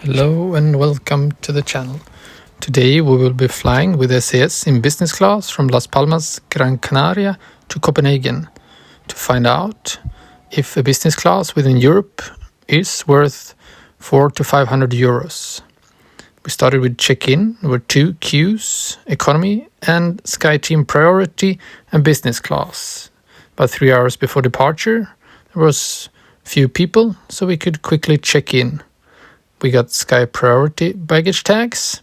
Hello and welcome to the channel. Today we will be flying with SAS in business class from Las Palmas, Gran Canaria to Copenhagen to find out if a business class within Europe is worth 400 to 500 euros. We started with check-in. There were two queues, economy and SkyTeam priority and business class. About 3 hours before departure, there was few people, so we could quickly check in. We got Sky Priority baggage tags,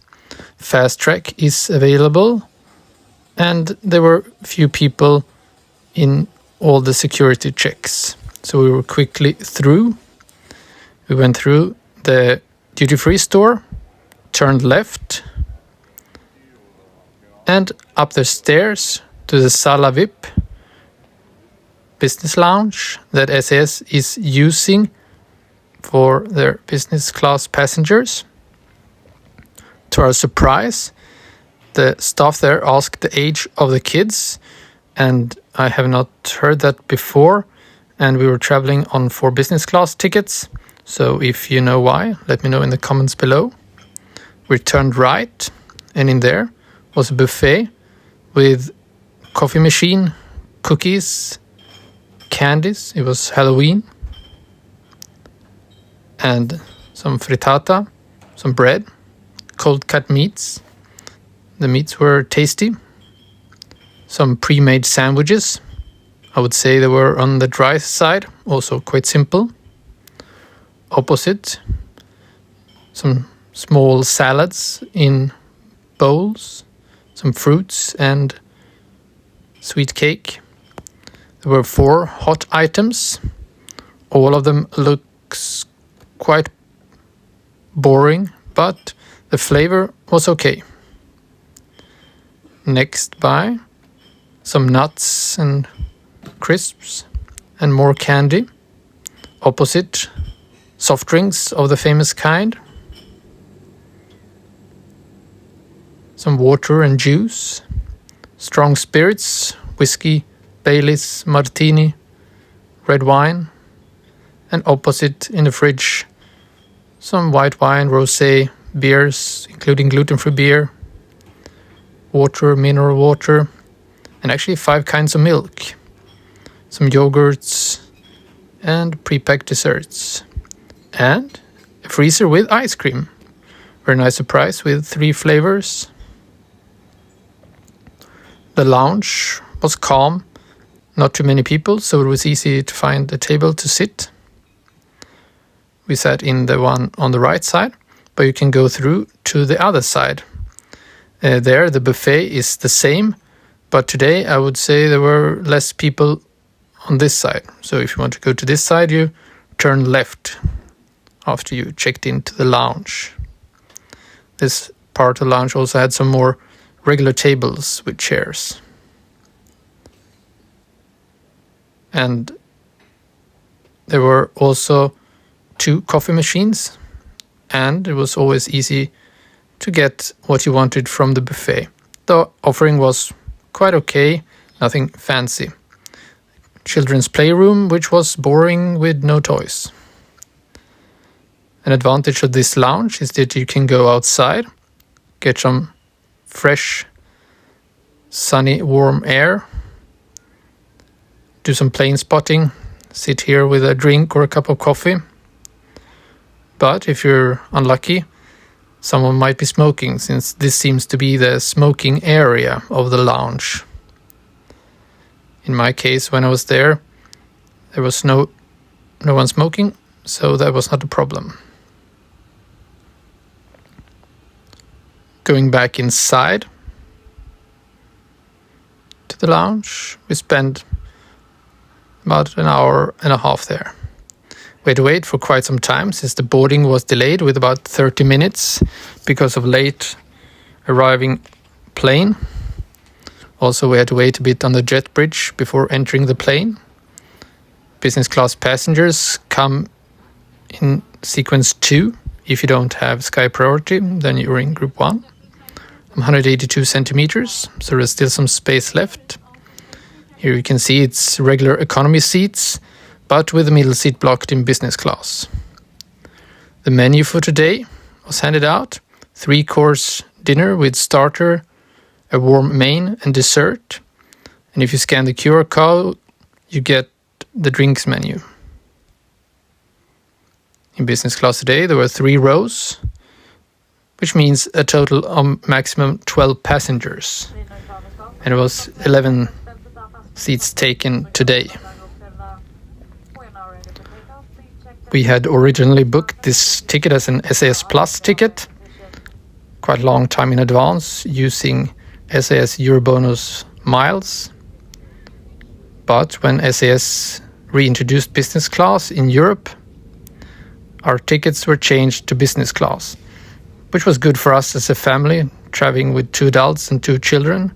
Fast Track is available, and there were few people in all the security checks. So we were quickly through. We went through the duty-free store, turned left, and up the stairs to the Sala VIP business lounge that SAS is using for their business class passengers. To our surprise, the staff there asked the age of the kids, and I have not heard that before, and we were traveling on 4 business class tickets, so if you know why, let me know in the comments below. We turned right, and in there was a buffet with coffee machine, cookies, candies. It was Halloween. And some frittata, some bread, cold cut meats. The meats were tasty. Some pre-made sandwiches. I would say they were on the dry side, also quite simple. Opposite, some small salads in bowls, some fruits and sweet cake. There were 4 hot items. All of them looks quite boring, but the flavor was okay. Next by some nuts and crisps and more candy. Opposite, soft drinks of the famous kind. Some water and juice. Strong spirits, whiskey, Baileys, martini, red wine. And opposite in the fridge, some white wine, rosé, beers, including gluten-free beer, water, mineral water, and actually 5 kinds of milk, some yogurts, and pre-packed desserts, and a freezer with ice cream. Very nice surprise with 3 flavors. The lounge was calm, not too many people, so it was easy to find a table to sit. We sat in the one on the right side, but you can go through to the other side. There the buffet is the same, but today I would say there were less people on this side. So if you want to go to this side, you turn left after you checked into the lounge. This part of the lounge also had some more regular tables with chairs. And there were also 2 coffee machines, and it was always easy to get what you wanted from the buffet. The offering was quite okay, nothing fancy. Children's playroom, which was boring with no toys. An advantage of this lounge is that you can go outside, get some fresh, sunny, warm air, do some plane spotting, sit here with a drink or a cup of coffee. But if you're unlucky, someone might be smoking, since this seems to be the smoking area of the lounge. In my case, when I was there was no one smoking, so that was not a problem. Going back inside to the lounge, we spent about an hour and a half there. We had to wait for quite some time, since the boarding was delayed with about 30 minutes because of late arriving plane. Also, we had to wait a bit on the jet bridge before entering the plane. Business class passengers come in sequence 2. If you don't have Sky Priority, then you're in group 1. I'm 182 centimeters, so there's still some space left. Here you can see it's regular economy seats, but with the middle seat blocked in business class. The menu for today was handed out. 3-course dinner with starter, a warm main and dessert. And if you scan the QR code, you get the drinks menu. In business class today, there were 3 rows, which means a total of maximum 12 passengers. And it was 11 seats taken today. We had originally booked this ticket as an SAS Plus ticket, quite a long time in advance, using SAS Eurobonus miles. But when SAS reintroduced business class in Europe, our tickets were changed to business class, which was good for us as a family, traveling with 2 adults and 2 children.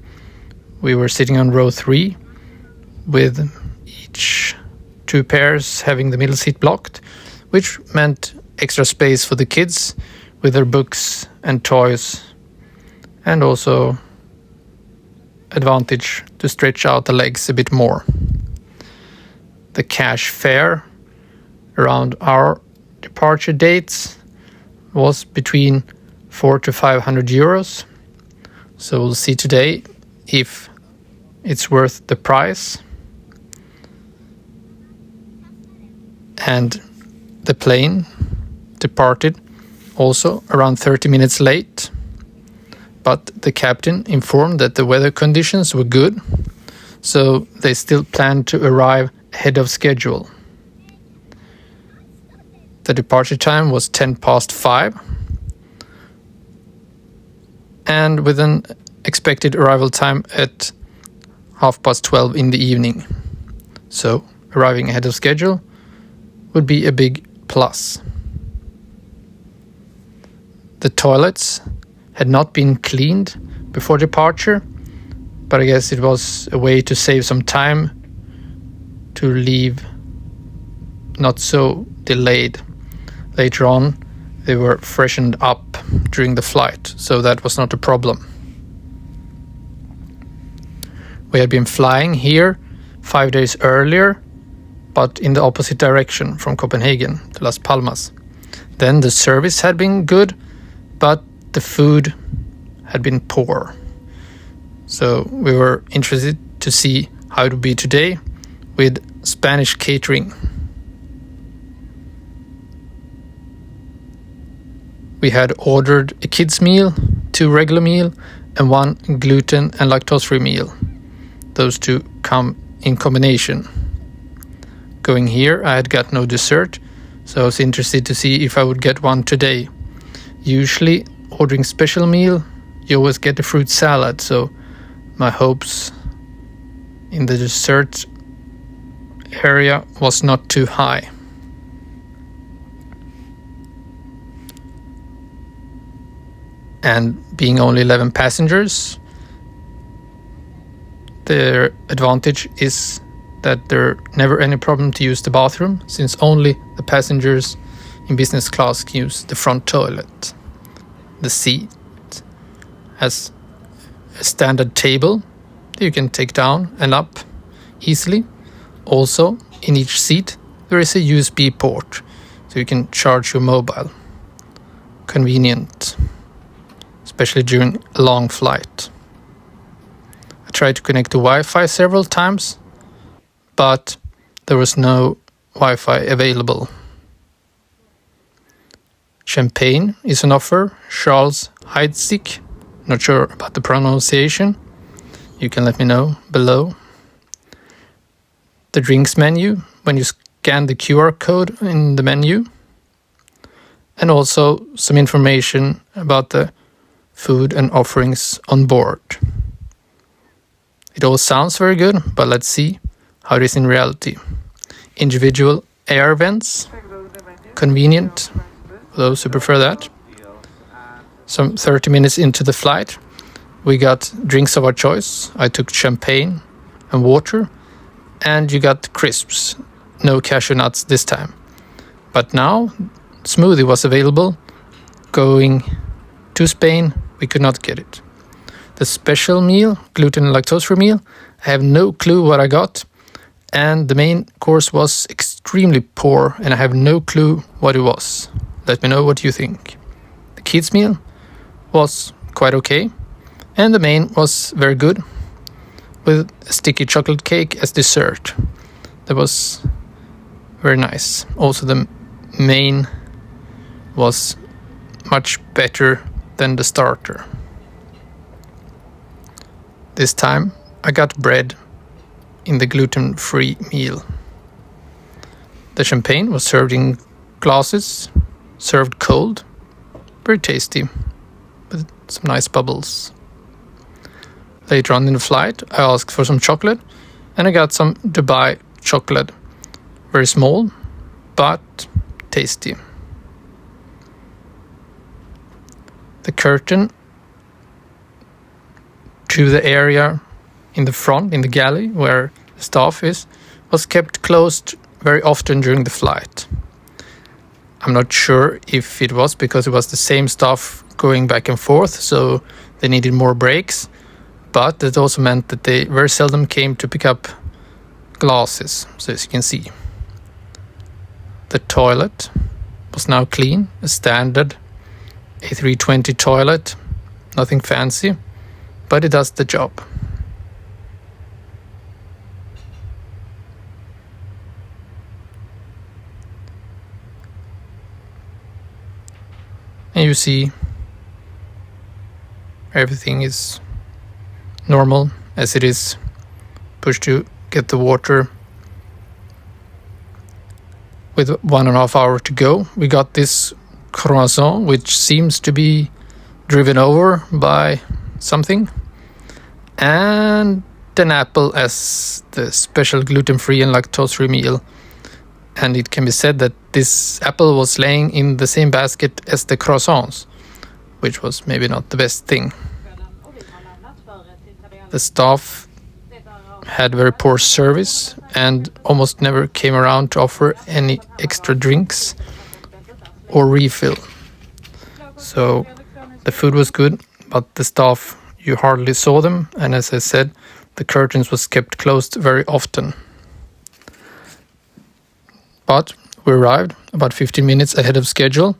We were sitting on row 3, with each 2 pairs having the middle seat blocked, which meant extra space for the kids with their books and toys, and also advantage to stretch out the legs a bit more. The cash fare around our departure dates was between 400 to 500 euros. So we'll see today if it's worth the price. And the plane departed also around 30 minutes late, but the captain informed that the weather conditions were good, so they still planned to arrive ahead of schedule. The departure time was 5:10, and with an expected arrival time at 12:30 in the evening. So arriving ahead of schedule would be a big plus. The toilets had not been cleaned before departure, but I guess it was a way to save some time to leave not so delayed. Later on, they were freshened up during the flight, so that was not a problem. We had been flying here 5 days earlier, but in the opposite direction from Copenhagen to Las Palmas. Then the service had been good, but the food had been poor. So we were interested to see how it would be today with Spanish catering. We had ordered a kids meal, 2 regular meal, and 1 gluten and lactose-free meal. Those 2 come in combination. Going here, I had got no dessert, so I was interested to see if I would get one today. Usually, ordering special meal, you always get a fruit salad, so my hopes in the dessert area was not too high. And being only 11 passengers, their advantage is that there are never any problem to use the bathroom, since only the passengers in business class can use the front toilet. The seat has a standard table that you can take down and up easily. Also, in each seat there is a USB port, so you can charge your mobile. Convenient, especially during a long flight. I tried to connect to Wi-Fi several times, but there was no Wi-Fi available. Champagne is on offer, Charles Heidsieck, not sure about the pronunciation. You can let me know below. The drinks menu, when you scan the QR code in the menu. And also some information about the food and offerings on board. It all sounds very good, but let's see how it is in reality. Individual air vents, convenient for those who prefer that. Some 30 minutes into the flight, we got drinks of our choice. I took champagne and water, and you got crisps, no cashew nuts this time. But now, smoothie was available. Going to Spain, we could not get it. The special meal, gluten and lactose-free meal, I have no clue what I got. And the main course was extremely poor, and I have no clue what it was. Let me know what you think. The kids meal was quite okay, and the main was very good, with a sticky chocolate cake as dessert. That was very nice. Also the main was much better than the starter. This time I got bread in the gluten-free meal. The champagne was served in glasses, served cold, very tasty, with some nice bubbles. Later on in the flight, I asked for some chocolate, and I got some Dubai chocolate. Very small, but tasty. The curtain to the area in the front, in the galley, where the staff is, was kept closed very often during the flight. I'm not sure if it was because it was the same staff going back and forth, so they needed more breaks, but it also meant that they very seldom came to pick up glasses, so as you can see. The toilet was now clean, a standard A320 toilet, nothing fancy, but it does the job. And you see everything is normal as it is. Push to get the water. With 1.5 hours to go, we got this croissant, which seems to be driven over by something, and an apple as the special gluten-free and lactose-free meal. And it can be said that this apple was laying in the same basket as the croissants, which was maybe not the best thing. The staff had very poor service and almost never came around to offer any extra drinks or refill. So the food was good, but the staff, you hardly saw them, and as I said, the curtains was kept closed very often. But we arrived about 15 minutes ahead of schedule,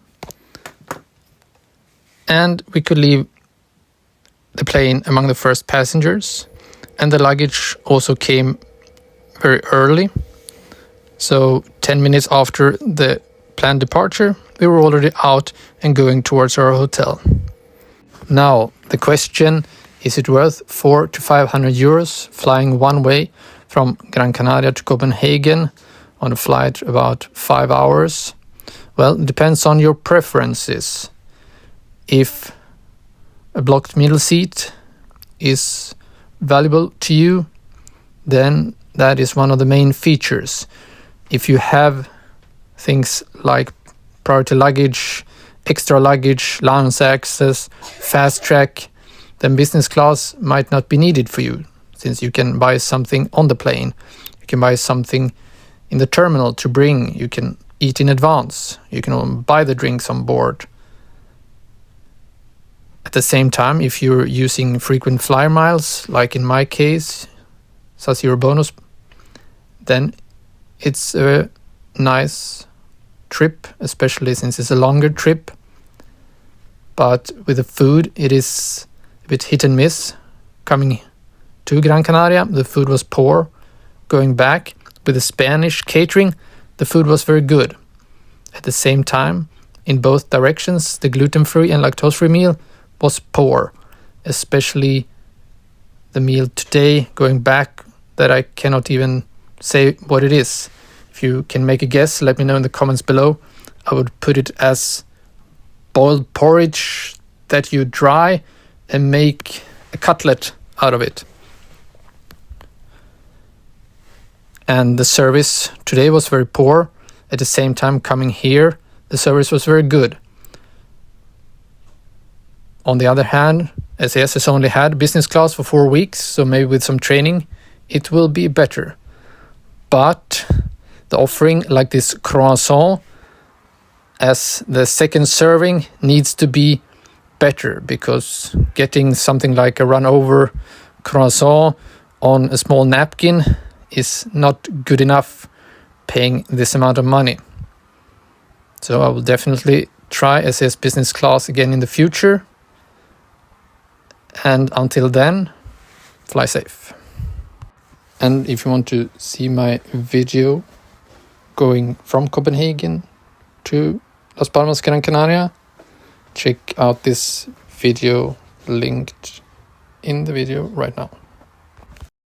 and we could leave the plane among the first passengers, and the luggage also came very early. So 10 minutes after the planned departure, we were already out and going towards our hotel. Now, the question, is it worth 400 to 500 euros flying one way from Gran Canaria to Copenhagen on a flight about 5 hours? Well, it depends on your preferences. If a blocked middle seat is valuable to you, then that is one of the main features. If you have things like priority luggage, extra luggage, lounge access, fast track, then business class might not be needed for you, since you can buy something on the plane. You can buy something in the terminal to bring. You can eat in advance. You can buy the drinks on board. At the same time, if you're using frequent flyer miles, like in my case, SAS Euro bonus, then it's a nice trip, especially since it's a longer trip. But with the food, it is a bit hit and miss. Coming to Gran Canaria, the food was poor. Going back with the Spanish catering, the food was very good. At the same time, in both directions, the gluten-free and lactose-free meal was poor, especially the meal today going back, that I cannot even say what it is. If you can make a guess, let me know in the comments below. I would put it as boiled porridge that you dry and make a cutlet out of it. And the service today was very poor. At the same time, coming here, the service was very good. On the other hand, SAS has only had business class for 4 weeks, so maybe with some training, it will be better. But the offering, like this croissant, as the second serving, needs to be better, because getting something like a run-over croissant on a small napkin is not good enough paying this amount of money. So I will definitely try SAS Business Class again in the future. And until then, fly safe. And if you want to see my video going from Copenhagen to Las Palmas, Gran Canaria, check out this video linked in the video right now.